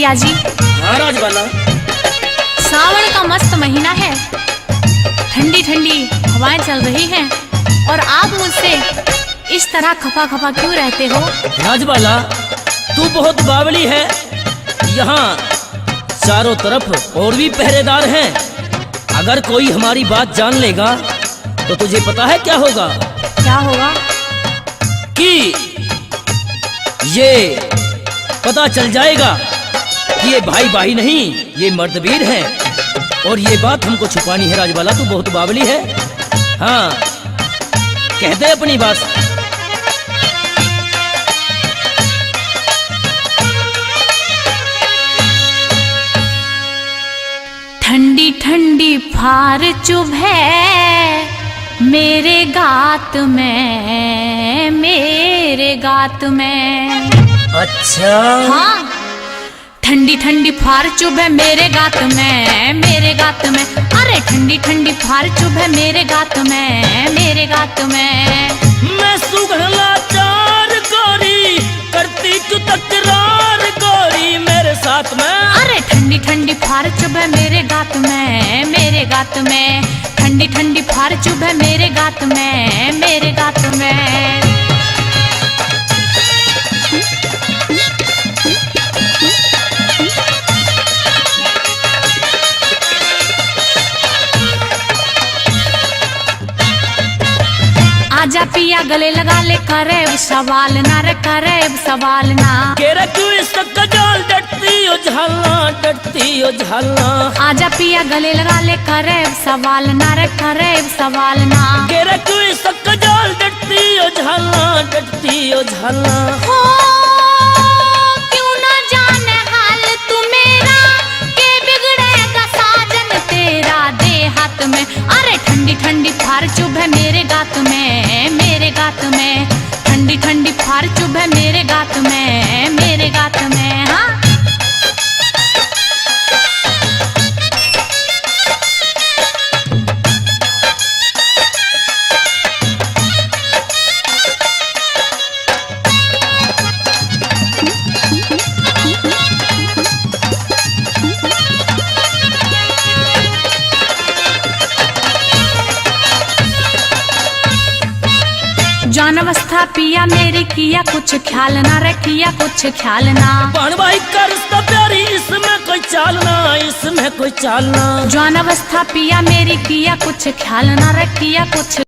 पिया जी। हाँ राजबाला। सावन का मस्त महीना है, ठंडी ठंडी हवाएं चल रही हैं और आप मुझसे इस तरह खफा खफा क्यों रहते हो? राजबाला तू बहुत बावली है। यहाँ चारों तरफ और भी पहरेदार हैं। अगर कोई हमारी बात जान लेगा तो तुझे पता है क्या होगा? क्या होगा? कि ये पता चल जाएगा कि ये भाई भाई नहीं, ये मर्दवीर हैं। और ये बात हमको छुपानी है। राजबाला तू बहुत बावली है। हाँ कह दे अपनी बात। ठंडी ठंडी फार चुभे मेरे गात में, मेरे गात में। अच्छा हाँ, ठंडी ठंडी फार चुभे मेरे गात में, मेरे गात में। अरे ठंडी ठंडी फार चुभे मेरे गात में, मेरे गात में। मैं सुगला चार गोरी करती तू तकरार गोरी मेरे साथ में। अरे ठंडी ठंडी फार चुभे मेरे गात में, मेरे गात में। ठंडी ठंडी फार चुभे मेरे गात में, मेरे गात में। आजा पिया गले लगा ले, करे सवाल ना रे, करे सवाल ना। केरे तू इसका जाल डटती हो झालना, डटती हो झालना। आजा पिया गले लगा ले, करे सवाल ना रे, करे सवाल ना। केरे तू इसका जाल डटती हो झालना, डटती हो झालना। हो क्यों ना जाने हाल तू मेरा, के बिगड़ेगा साजन तेरा दे हाथ में। अरे ठंडी ठंडी फार चुभे मेरे गात में, मेरे गात में। ठंडी ठंडी फार चुभे मेरे गात में, मेरे गात में। हाँ जान अवस्था पिया मेरी, किया कुछ ख्याल ना रे, किया कुछ ख्याल ना। बहन भाई का रिश्ता प्यारी, इसमें कोई चालना, इसमें कोई चालना। जान अवस्था पिया मेरी, किया कुछ ख्याल ना रे, किया कुछ